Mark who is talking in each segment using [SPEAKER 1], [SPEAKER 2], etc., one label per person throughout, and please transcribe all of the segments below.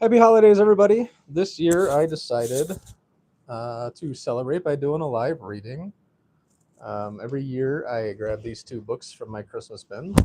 [SPEAKER 1] Happy holidays, everybody. This year I decided to celebrate by doing a live reading. Every year I grab these two books from my Christmas bin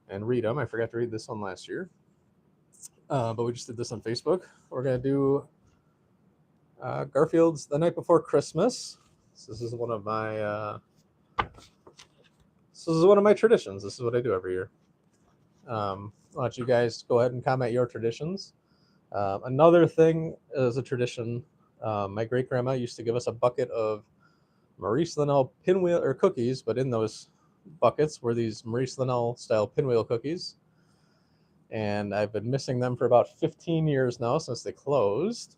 [SPEAKER 1] and read them. I forgot to read this one last year, but we just did this on Facebook. We're going to do Garfield's The Night Before Christmas. So this is one of my traditions. This is what I do every year. I'll let you guys go ahead and comment your traditions. Another thing is a tradition. My great grandma used to give us a bucket of Maurice Linnell pinwheel or cookies, but in those buckets were these Maurice Linnell style pinwheel cookies. And I've been missing them for about 15 years now since they closed.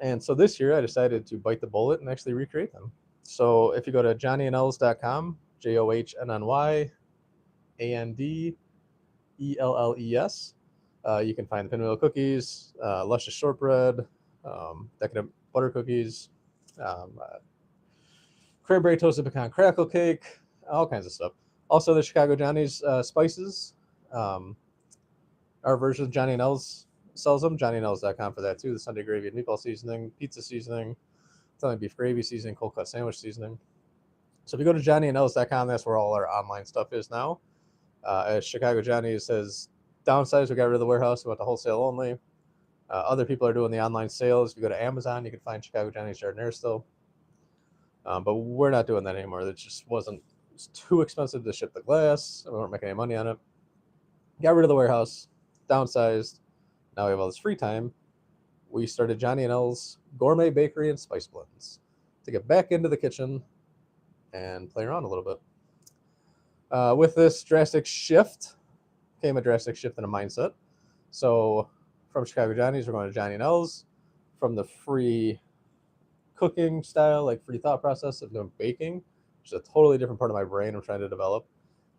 [SPEAKER 1] And so this year I decided to bite the bullet and actually recreate them. So if you go to johnnyandelles.com, JohnnyAndelles, you can find the pinwheel cookies, luscious shortbread, decadent butter cookies, cranberry toasted pecan crackle cake, all kinds of stuff. Also, the Chicago Johnny's spices. Our version of Johnny and Elle's sells them. JohnnyandElles.com for that too. The Sunday gravy and meatball seasoning, pizza seasoning, Italian beef gravy seasoning, cold cut sandwich seasoning. So if you go to JohnnyandElles.com, that's where all our online stuff is now. At Chicago Johnny's says downsized. We got rid of the warehouse. We went to wholesale only. Other people are doing the online sales. If you go to Amazon, you can find Chicago Johnny's Jardiniere still. But we're not doing that anymore. It just wasn't. It's too expensive to ship the glass. We weren't making any money on it. Got rid of the warehouse. Downsized. Now we have all this free time. We started Johnny and Elle's Gourmet Bakery and Spice Blends to get back into the kitchen and play around a little bit. With this drastic shift came a drastic shift in a mindset. So from Chicago Johnny's, we're going to Johnny and Elle's. From the free cooking style, like free thought process of doing baking, which is a totally different part of my brain I'm trying to develop.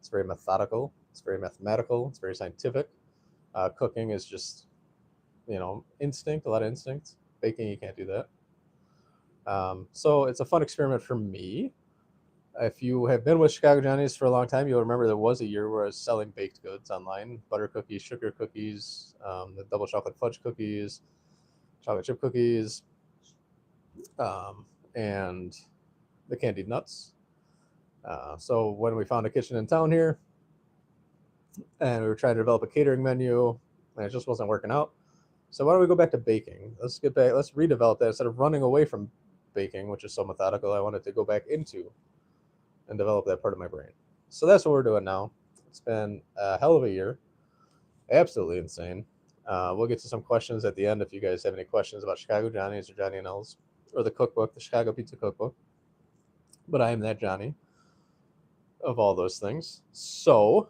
[SPEAKER 1] It's very methodical. It's very mathematical. It's very scientific. Cooking is just, instinct, a lot of instinct. Baking, you can't do that. So it's a fun experiment for me. If you have been with Chicago Johnny's for a long time, you'll remember there was a year where I was selling baked goods online. Butter cookies, sugar cookies, the double chocolate fudge cookies, chocolate chip cookies, and the candied nuts. So when we found a kitchen in town here, and we were trying to develop a catering menu, and it just wasn't working out. So why don't we go back to baking? Let's redevelop that. Instead of running away from baking, which is so methodical, I wanted to go back into and develop that part of my brain. So that's what we're doing now. It's been a hell of a year. Absolutely insane. We'll get to some questions at the end if you guys have any questions about Chicago Johnny's or Johnny and Elle's or the cookbook, the Chicago Pizza Cookbook. But I am that Johnny of all those things. So,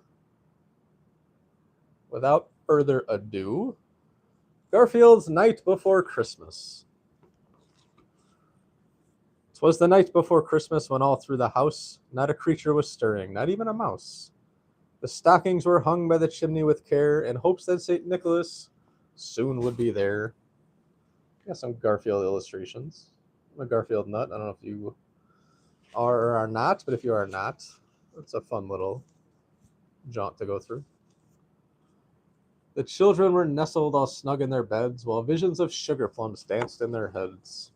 [SPEAKER 1] without further ado, Garfield's Night Before Christmas. 'Twas the night before Christmas when all through the house not a creature was stirring, not even a mouse. The stockings were hung by the chimney with care in hopes that St. Nicholas soon would be there. Got some Garfield illustrations. I'm a Garfield nut. I don't know if you are or are not, but if you are not, it's a fun little jaunt to go through. The children were nestled all snug in their beds, while visions of sugar plums danced in their heads.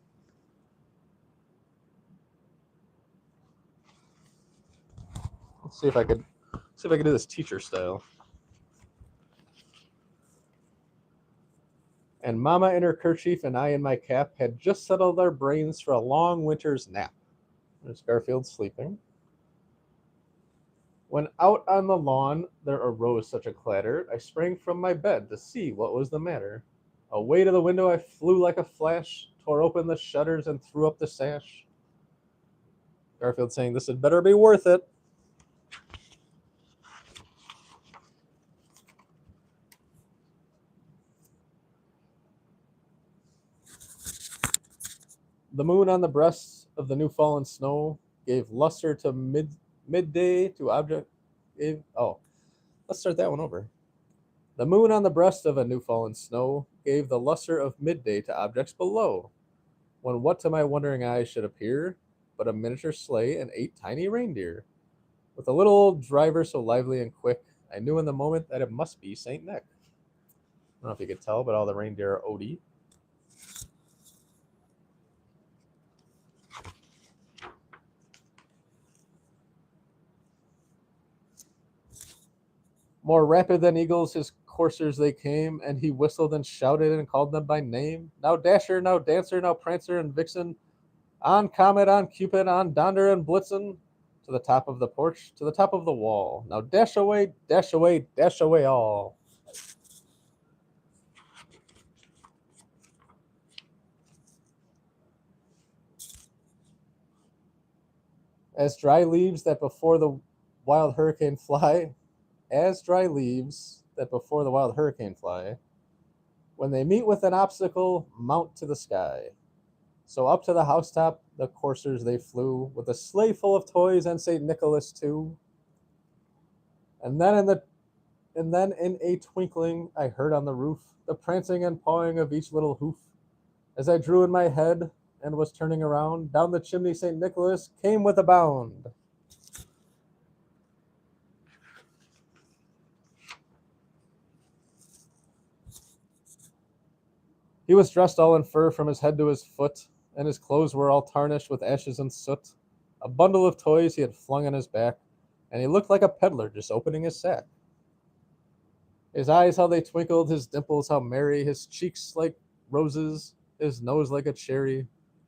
[SPEAKER 1] Let's see if I could do this teacher style. And Mama in her kerchief and I in my cap had just settled our brains for a long winter's nap. There's Garfield sleeping. When out on the lawn there arose such a clatter, I sprang from my bed to see what was the matter. Away to the window I flew like a flash, tore open the shutters and threw up the sash. Garfield saying, "This had better be worth it." The moon on the breast of the new fallen snow gave luster to midday to object. Let's start that one over. The moon on the breast of a new fallen snow gave the luster of midday to objects below, when what to my wondering eyes should appear but a miniature sleigh and 8 tiny reindeer. With a little old driver so lively and quick, I knew in the moment that it must be Saint Nick. I don't know if you could tell, but all the reindeer are Odie. More rapid than eagles, his coursers they came, and he whistled and shouted and called them by name. Now Dasher, now Dancer, now Prancer and Vixen, on Comet, on Cupid, on Donder and Blitzen, to the top of the porch, to the top of the wall. Now dash away, dash away, dash away all. As dry leaves that before the wild hurricane fly, as dry leaves that before the wild hurricane fly, when they meet with an obstacle, mount to the sky. So up to the housetop the coursers they flew, with a sleigh full of toys and St. Nicholas too. And then in the and then in a twinkling I heard on the roof the prancing and pawing of each little hoof. As I drew in my head and was turning around, down the chimney St. Nicholas came with a bound. He was dressed all in fur from his head to his foot, and his clothes were all tarnished with ashes and soot. A bundle of toys he had flung on his back, and he looked like a peddler just opening his sack. His eyes, how they twinkled, his dimples, how merry, his cheeks like roses, his nose like a cherry.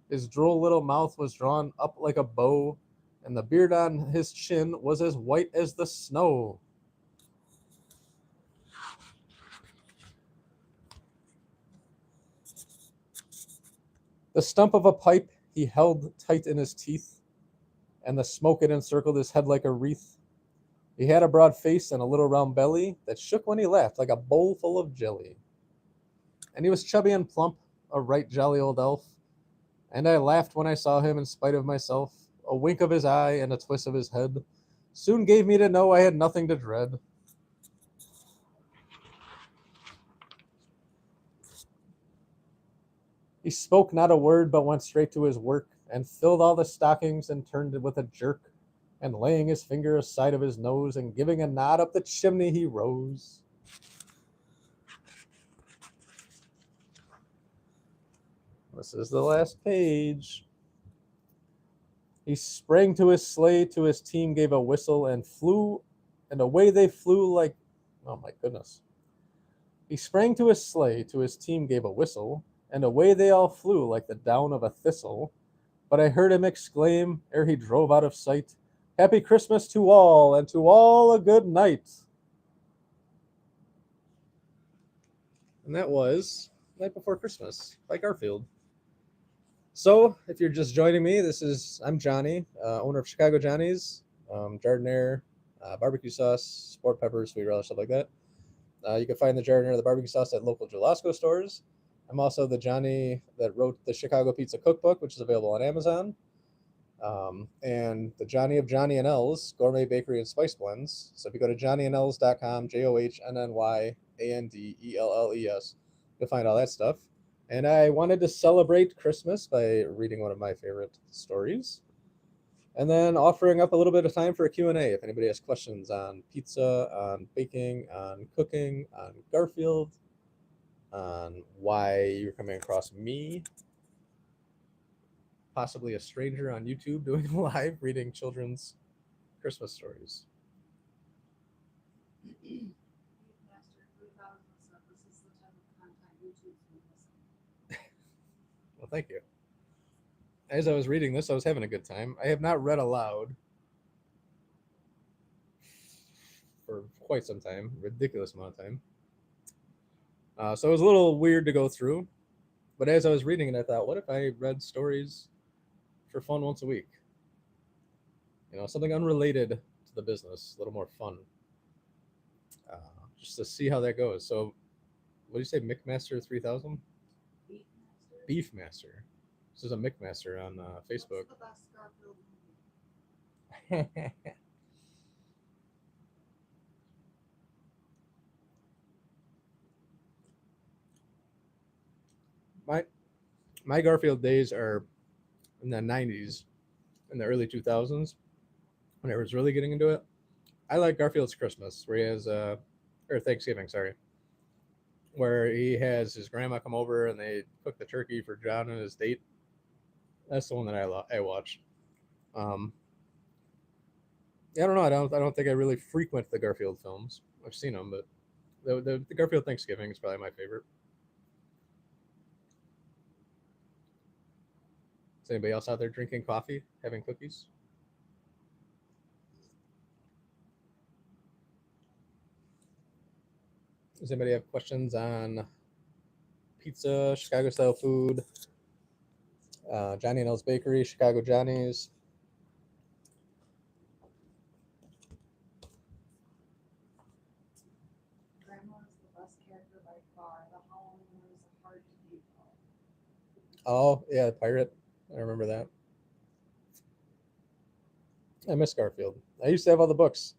[SPEAKER 1] His droll little mouth was drawn up like a bow, and the beard on his chin was as white as the snow. The stump of a pipe he held tight in his teeth, and the smoke it encircled his head like a wreath. He had a broad face and a little round belly that shook when he laughed like a bowl full of jelly. And he was chubby and plump, a right jolly old elf, and I laughed when I saw him in spite of myself. A wink of his eye and a twist of his head soon gave me to know I had nothing to dread. He spoke not a word, but went straight to his work, and filled all the stockings, and turned it with a jerk, and laying his finger aside of his nose, and giving a nod up the chimney he rose. This is the last page. He sprang to his sleigh, to his team gave a whistle, and flew, and away they flew like, oh my goodness. He sprang to his sleigh, to his team gave a whistle, and away they all flew like the down of a thistle. But I heard him exclaim, ere he drove out of sight, Happy Christmas to all, and to all a good night. And that was Night Before Christmas by Garfield. So, if you're just joining me, I'm Johnny, owner of Chicago Johnny's, Jardinier, barbecue sauce, sport peppers, sweet relish, stuff like that. You can find the Jardinier, the barbecue sauce at local Jalasko stores. I'm also the Johnny that wrote the Chicago Pizza Cookbook, which is available on Amazon. And the Johnny of Johnny and Elle's Gourmet Bakery and Spice Blends. So if you go to johnnyandelles.com, JOHNNYANDELLES, you'll find all that stuff. And I wanted to celebrate Christmas by reading one of my favorite stories, and then offering up a little bit of time for a Q&A if anybody has questions on pizza, on baking, on cooking, on Garfield, on why you're coming across me, possibly a stranger on YouTube doing live reading children's Christmas stories. Well, thank you. As I was reading this, I was having a good time. I have not read aloud for quite some time, ridiculous amount of time. So it was a little weird to go through. But as I was reading it, I thought, what if I read stories for fun once a week? Something unrelated to the business, a little more fun. Just to see how that goes. So, what do you say, McMaster 3000? Beef Master. This is a McMaster on Facebook. my Garfield days are in the 90s, in the early 2000s, when I was really getting into it. I like Garfield's Christmas, where he has, or Thanksgiving, sorry, where he has his grandma come over and they cook the turkey for John and his date. That's the one that I watched. Um, I don't know. I don't think I really frequent the Garfield films. I've seen them, but the Garfield Thanksgiving is probably my favorite. Is anybody else out there drinking coffee, having cookies? Does anybody have questions on pizza, Chicago style food, Johnny and Elle's Bakery, Chicago Johnny's?
[SPEAKER 2] Grandma is the best character by far. The Halloween one is hard to beat though.
[SPEAKER 1] Oh yeah, Pirate. I remember that. I miss Garfield. I used to have all the books.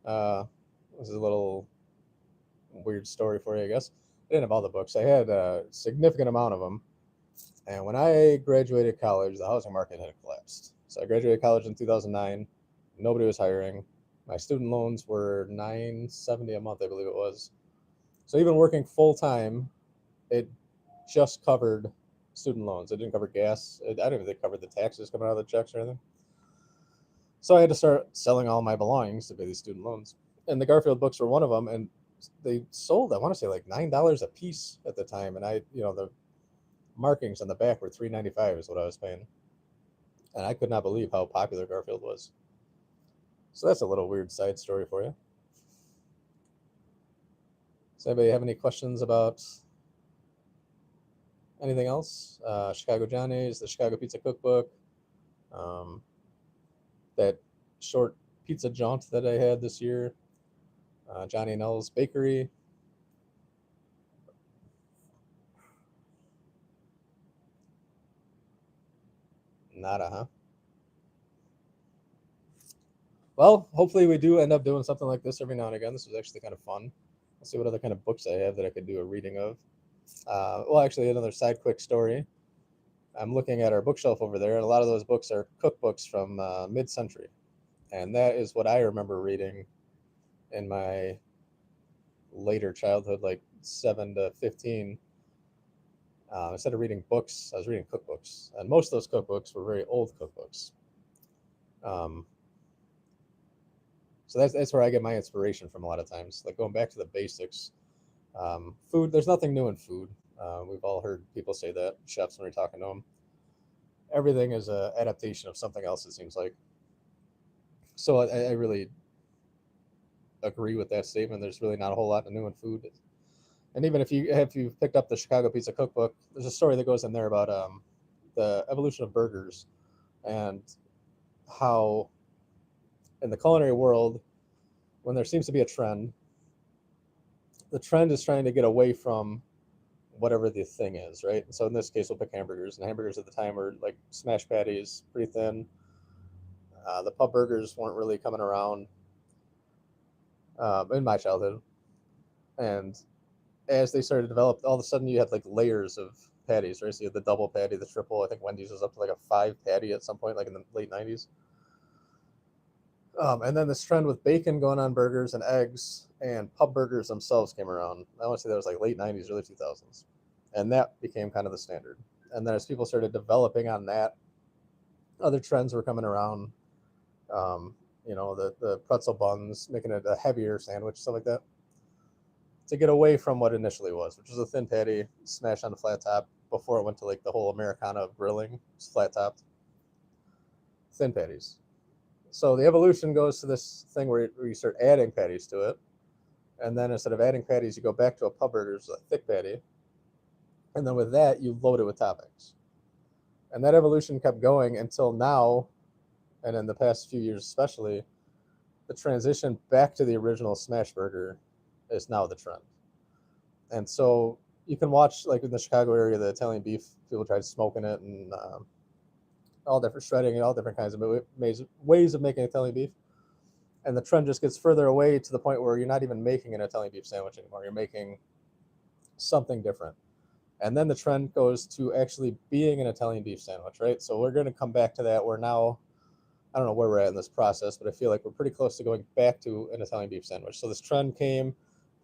[SPEAKER 1] This is a little weird story for you, I guess. I didn't have all the books. I had a significant amount of them. And when I graduated college, the housing market had collapsed. So I graduated college in 2009. Nobody was hiring. My student loans were 970 a month, I believe it was. So even working full time, it just covered student loans. It didn't cover gas. I don't even think it covered the taxes coming out of the checks or anything. So I had to start selling all my belongings to pay these student loans. And the Garfield books were one of them. And they sold, I want to say, like $9 a piece at the time. And the markings on the back were $3.95 is what I was paying. And I could not believe how popular Garfield was. So that's a little weird side story for you. Does anybody have any questions about anything else? Chicago Johnny's, the Chicago Pizza Cookbook, um, that short pizza jaunt that I had this year, Johnny and Elle's Bakery. Nada, huh? Well, hopefully we do end up doing something like this every now and again. This was actually kind of fun. Let's see what other kind of books I have that I could do a reading of. Well, actually, another side quick story. I'm looking at our bookshelf over there, and a lot of those books are cookbooks from mid-century, and that is what I remember reading in my later childhood, like 7 to 15. Instead of reading books, I was reading cookbooks, and most of those cookbooks were very old cookbooks. Um, so that's where I get my inspiration from a lot of times, like going back to the basics. Food, there's nothing new in food. We've all heard people say that, chefs, when we're talking to them. Everything is a adaptation of something else, it seems like. So I really agree with that statement. There's really not a whole lot new in food. And even if you've picked up the Chicago Pizza Cookbook, there's a story that goes in there about the evolution of burgers and how in the culinary world, when there seems to be a trend, the trend is trying to get away from whatever the thing is, right? So in this case, we'll pick hamburgers, and hamburgers at the time were like smash patties, pretty thin. The pub burgers weren't really coming around in my childhood, and as they started to develop, all of a sudden you had like layers of patties, right? So you had the double patty, the triple. I think Wendy's was up to like a five patty at some point, like in the late '90s. And then this trend with bacon going on burgers and eggs and pub burgers themselves came around. I want to say that was like late '90s, early 2000s, and that became kind of the standard. And then as people started developing on that, other trends were coming around. Um, the pretzel buns, making it a heavier sandwich, stuff like that, to get away from what initially was, which was a thin patty smashed on a flat top before it went to like the whole Americana of grilling, it's flat topped, thin patties. So the evolution goes to this thing where you start adding patties to it, and then instead of adding patties, you go back to a pub burger's a thick patty, and then with that you load it with toppings. And that evolution kept going until now, and in the past few years especially, the transition back to the original smash burger is now the trend. And so you can watch, like in the Chicago area, the Italian beef, people tried smoking it and all different shredding and all different kinds of ways of making Italian beef. And the trend just gets further away to the point where you're not even making an Italian beef sandwich anymore. You're making something different. And then the trend goes to actually being an Italian beef sandwich, right? So we're going to come back to that. We're now, I don't know where we're at in this process, but I feel like we're pretty close to going back to an Italian beef sandwich. So this trend came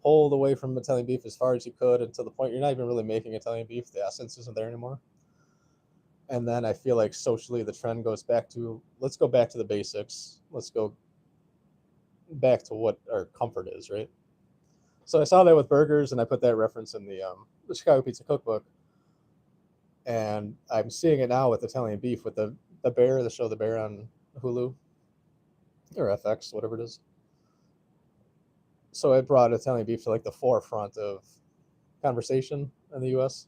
[SPEAKER 1] pulled away from Italian beef as far as you could, and to the point you're not even really making Italian beef. The essence isn't there anymore. And then I feel like socially the trend goes back to, let's go back to the basics. Let's go back to what our comfort is, right? So I saw that with burgers, and I put that reference in the Chicago Pizza Cookbook, and I'm seeing it now with Italian beef with the Bear, the show The Bear on Hulu or FX, whatever it is. So it brought Italian beef to like the forefront of conversation in the U.S.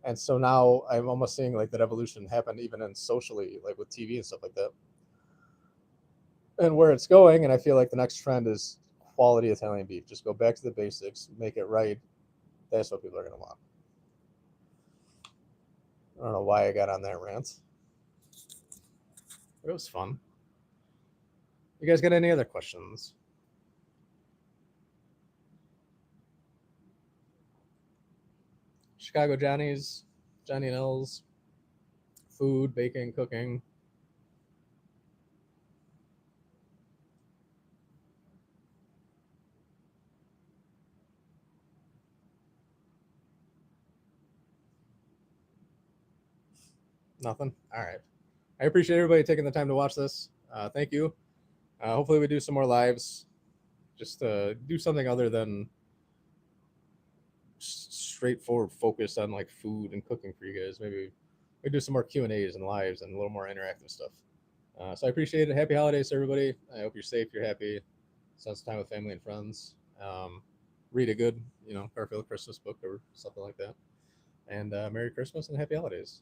[SPEAKER 1] And so now I'm almost seeing like that evolution happen even in socially, like with TV and stuff like that. And where it's going, and I feel like the next trend is quality Italian beef. Just go back to the basics, make it right. That's what people are going to want. I don't know why I got on that rant. But it was fun. You guys got any other questions? Chicago Johnny's, Johnny and Elle's, food, baking, cooking. Nothing? All right. I appreciate everybody taking the time to watch this. Thank you. Hopefully, we do some more lives. Just do something other than straightforward focus on like food and cooking for you guys. Maybe we do some more Q&As and lives and a little more interactive stuff. So I appreciate it. Happy holidays to everybody. I hope you're safe, you're happy. Spend some time with family and friends. Read a good, Garfield Christmas book or something like that. And Merry Christmas and Happy Holidays.